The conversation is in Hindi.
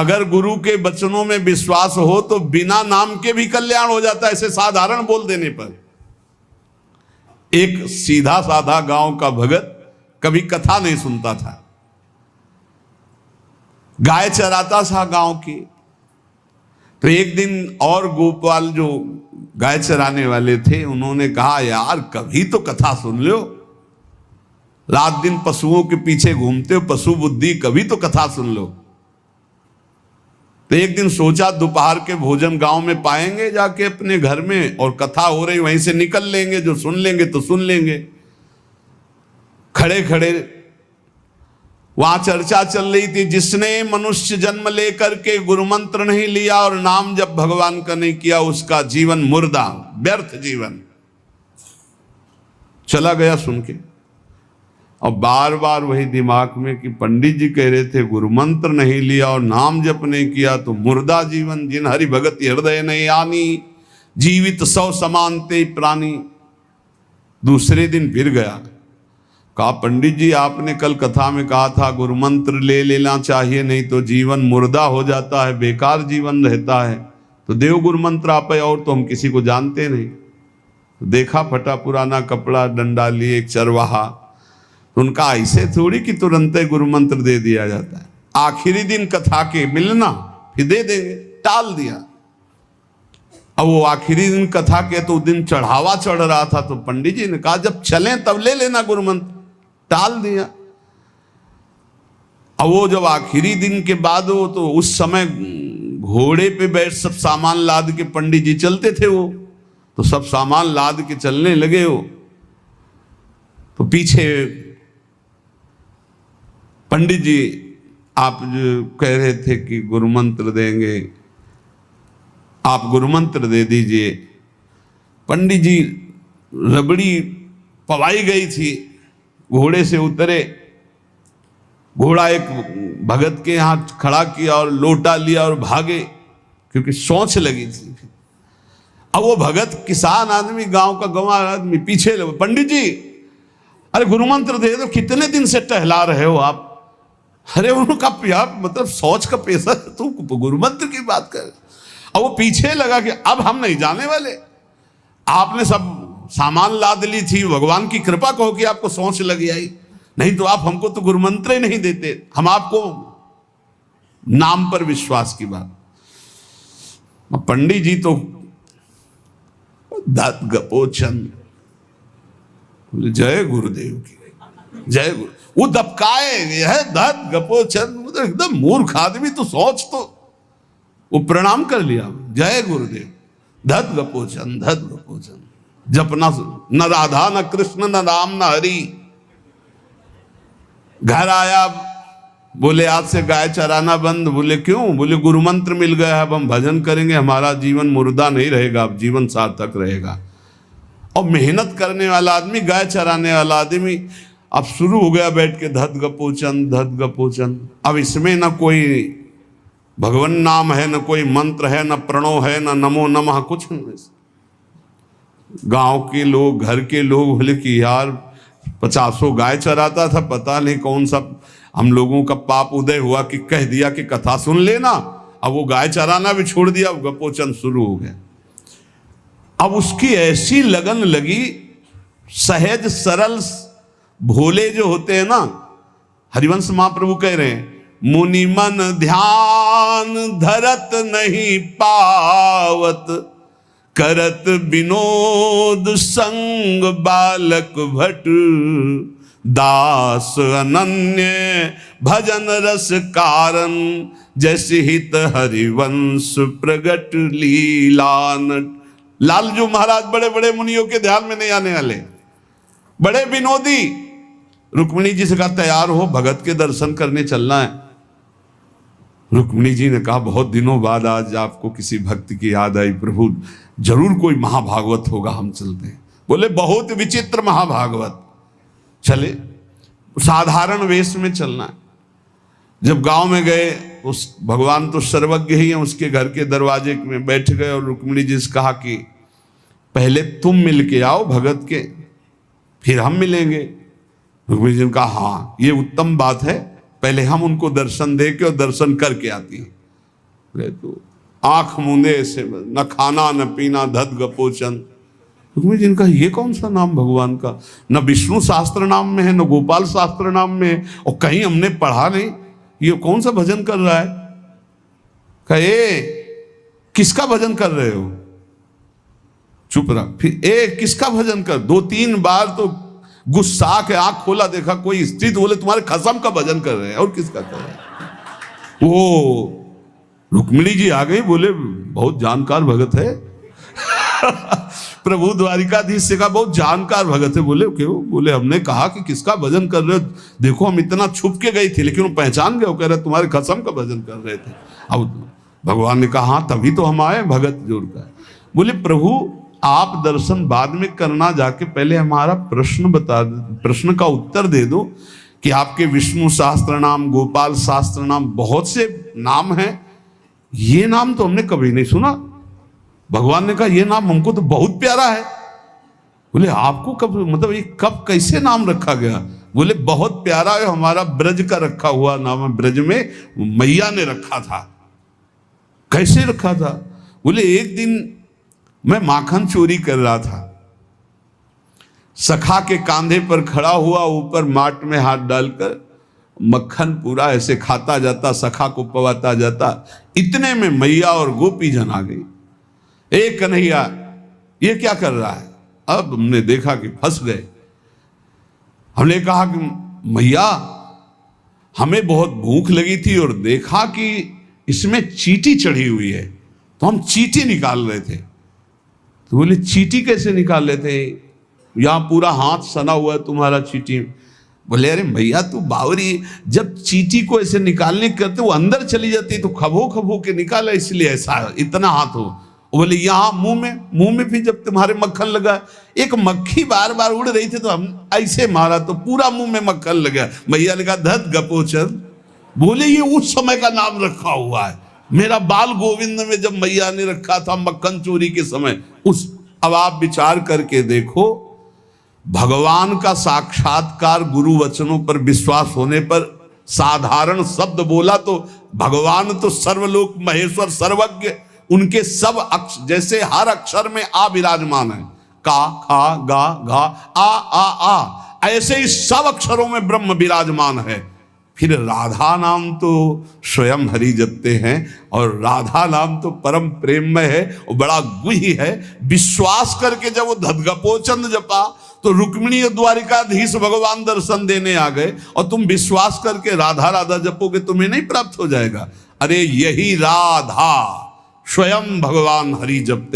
अगर गुरु के वचनों में विश्वास हो तो बिना नाम के भी कल्याण हो जाता है, ऐसे साधारण बोल देने पर। एक सीधा साधा गांव का भगत कभी कथा नहीं सुनता था, गाय चराता था गांव की। तो एक दिन और गोपाल जो गाय चराने वाले थे उन्होंने कहा, यार कभी तो कथा सुन लो, रात दिन पशुओं के पीछे घूमते हो, पशु बुद्धि, कभी तो कथा सुन लो। तो एक दिन सोचा दोपहर के भोजन गांव में पाएंगे जाके अपने घर में, और कथा हो रही वहीं से निकल लेंगे, जो सुन लेंगे तो सुन लेंगे। खड़े खड़े वहां चर्चा चल रही थी, जिसने मनुष्य जन्म लेकर के गुरु मंत्र नहीं लिया और नाम जब भगवान का नहीं किया, उसका जीवन मुर्दा, व्यर्थ जीवन। चला गया सुन के, और बार बार वही दिमाग में कि पंडित जी कह रहे थे गुरु मंत्र नहीं लिया और नाम जप नहीं किया तो मुर्दा जीवन। जिन हरि भगत हृदय नहीं आनी, जीवित सौ समानते प्राणी। दूसरे दिन फिर गया, कहा पंडित जी आपने कल कथा में कहा था गुरु मंत्र ले लेना चाहिए, नहीं तो जीवन मुर्दा हो जाता है, बेकार जीवन रहता है। तो देव गुरु मंत्र आप, और तो हम किसी को जानते नहीं। तो देखा फटा पुराना कपड़ा, डंडा लिए एक चरवाहा। तो उनका ऐसे थोड़ी कि तुरंत गुरु मंत्र दे दिया जाता है, आखिरी दिन कथा के मिलना फिर दे देंगे, टाल दिया। अब वो आखिरी दिन कथा के तो दिन चढ़ावा चढ़ रहा था, तो पंडित जी ने कहा जब चलें तब ले लेना गुरु मंत्र, टाल दिया। अब वो जब आखिरी दिन के बाद हो, तो उस समय घोड़े पे बैठ सब सामान लाद के पंडित जी चलते थे, वो तो सब सामान लाद के चलने लगे हो। तो पीछे पंडित जी आप जो कह रहे थे कि गुरु मंत्र देंगे, आप गुरु मंत्र दे दीजिए। पंडित जी रबड़ी पवाई गई थी, घोड़े से उतरे, घोड़ा एक भगत के यहाँ खड़ा किया और लोटा लिया और भागे, क्योंकि सोच लगी थी। अब वो भगत किसान आदमी, गांव का गंवार आदमी पीछे लगे, पंडित जी अरे गुरु मंत्र दे दो, कितने दिन से टहला रहे हो आप। अरे उनका यार मतलब सोच का पैसा, तू गुरु मंत्र की बात कर। अब वो पीछे लगा कि अब हम नहीं जाने वाले, आपने सब सामान लाद ली थी, भगवान की कृपा कहो कि आपको सोच लगी आई, नहीं तो आप हमको तो गुरु मंत्र ही नहीं देते, हम आपको नाम पर विश्वास की बात। पंडित जी तो दात गपोचन, जय गुरुदेव की जय गुरु। वो दबकाए है दात गपोचन, एकदम मूर्ख आदमी, तो सोच। तो वो प्रणाम कर लिया, जय गुरुदेव, धत गपोचन धत गपोचन। जपना न राधा न कृष्ण न राम न हरि। घर आया, बोले आज से गाय चराना बंद। बोले क्यों? बोले गुरु मंत्र मिल गया, अब हम भजन करेंगे, हमारा जीवन मुर्दा नहीं रहेगा, अब जीवन सार्थक रहेगा। और मेहनत करने वाला आदमी, गाय चराने वाला आदमी, अब शुरू हो गया बैठ के धत गपोचन धत गपोचन। अब इसमें न कोई भगवान नाम है, न कोई मंत्र है, न प्रणव है, न नमो नमः, कुछ नहीं। गांव के लोग, घर के लोग बोले कि यार 50 गाय चराता था, पता नहीं कौन सा हम लोगों का पाप उदय हुआ कि कह दिया कि कथा सुन लेना। अब वो गाय चराना भी छोड़ दिया, अब गपोचन शुरू हो गया। अब उसकी ऐसी लगन लगी, सहज सरल भोले जो होते हैं ना, हरिवंश महाप्रभु कह रहे हैं, मुनि मन ध्यान धरत नहीं पावत, करत विनोद संग बालक भट, दास अनन्य भजन रस कारण, जैसे हित हरिवंश प्रगट लीलानट। लालजू महाराज बड़े बड़े मुनियों के ध्यान में नहीं आने वाले, बड़े विनोदी। रुक्मिणी जी से कहा तैयार हो, भगत के दर्शन करने चलना है। रुक्मिणी जी ने कहा बहुत दिनों बाद आज आपको किसी भक्त की याद आई, प्रभु जरूर कोई महाभागवत होगा, हम चलते हैं। बोले बहुत विचित्र महाभागवत। चले, साधारण वेश में चलना है। जब गांव में गए, उस भगवान तो सर्वज्ञ ही है, उसके घर के दरवाजे में बैठ गए और रुक्मिणी जी से कहा कि पहले तुम मिल के आओ भगत के, फिर हम मिलेंगे। रुक्मिणी जी ने कहा हाँ ये उत्तम बात है, पहले हम उनको दर्शन दे के और दर्शन करके आती हैं। तो आंख मूंदे ऐसे, न खाना न पीना धद गपोचन। रुक्मिणी जी इनका ये कौन सा नाम भगवान का, न विष्णु शास्त्र नाम में है, न गोपाल शास्त्र नाम में है, और कहीं हमने पढ़ा नहीं, ये कौन सा भजन कर रहा है। कहे किसका भजन कर रहे हो, चुप रहा। फिर किसका भजन कर, 2-3 बार तो गुस्सा के आंख खोला, देखा कोई स्त्री, तो बोले तुम्हारे खसम का भजन कर रहे हैं, और किसका कर रहे हैं। वो रुक्मिणी जी आ गई, बोले बहुत जानकार भगत है प्रभु द्वारिकाधीश से कहा बहुत जानकार भगत है। बोले क्यों, बोले हमने कहा कि किसका भजन कर रहे हो, देखो हम इतना छुप के गई थी, लेकिन वो पहचान गए, वो कह रहे तुम्हारे खसम का भजन कर रहे थे। अब भगवान ने कहा हाँ तभी तो हम आए भगत जोड़ कर। बोले प्रभु आप दर्शन बाद में करना, जाके पहले हमारा प्रश्न बता, प्रश्न का उत्तर दे दो कि आपके विष्णु सहस्त्र नाम, गोपाल सहस्त्र नाम, बहुत से नाम हैं, ये नाम तो हमने कभी नहीं सुना। भगवान ने कहा ये नाम हमको तो बहुत प्यारा है। बोले आपको कब, मतलब ये कब कैसे नाम रखा गया। बोले बहुत प्यारा है, हमारा ब्रज का रखा हुआ नाम है, ब्रज में मैया ने रखा था। कैसे रखा था। बोले एक दिन मैं माखन चोरी कर रहा था, सखा के कांधे पर खड़ा हुआ, ऊपर माट में हाथ डालकर मक्खन पूरा ऐसे खाता जाता, सखा को पवाता जाता। इतने में मैया और गोपी जन आ गई। एक कन्हैया ये क्या कर रहा है। अब हमने देखा कि फंस गए। हमने कहा कि मैया हमें बहुत भूख लगी थी और देखा कि इसमें चींटी चढ़ी हुई है, तो हम चींटी निकाल रहे थे। तो बोले चींटी कैसे निकाल रहे थे, यहां पूरा हाथ सना हुआ है तुम्हारा चींटी। बोले अरे भैया तू बावरी, जब चींटी को ऐसे निकालने करते वो अंदर चली जाती है, तो खबो खबो के निकाला, इसलिए ऐसा इतना हाथ हो। बोले यहाँ मुंह में भी जब तुम्हारे मक्खन लगा, एक मक्खी बार बार उड़ रही थी तो हम ऐसे मारा तो पूरा मुंह में मक्खन लगा। मैया ने कहा धत गपोचन। बोले ये उस समय का नाम रखा हुआ है, मेरा बाल गोविंद में जब मैया ने रखा था मक्खन चोरी के समय उस। अब आप विचार करके देखो, भगवान का साक्षात्कार गुरु वचनों पर विश्वास होने पर साधारण शब्द बोला तो भगवान तो सर्वलोक महेश्वर सर्वज्ञ, उनके सब अक्षर, जैसे हर अक्षर में आ विराजमान है, का खा गा घा आ, ऐसे ही सब अक्षरों में ब्रह्म विराजमान है। फिर राधा नाम तो स्वयं हरि जपते हैं, और राधा नाम तो परम प्रेममय है और बड़ा गुही है। विश्वास करके जब वो धदगपोचन जपा तो रुक्मिणी द्वारिकाधीश भगवान दर्शन देने आ गए, और तुम विश्वास करके राधा राधा जपोगे तुम्हें नहीं प्राप्त हो जाएगा। अरे यही राधा स्वयं भगवान हरि जपते।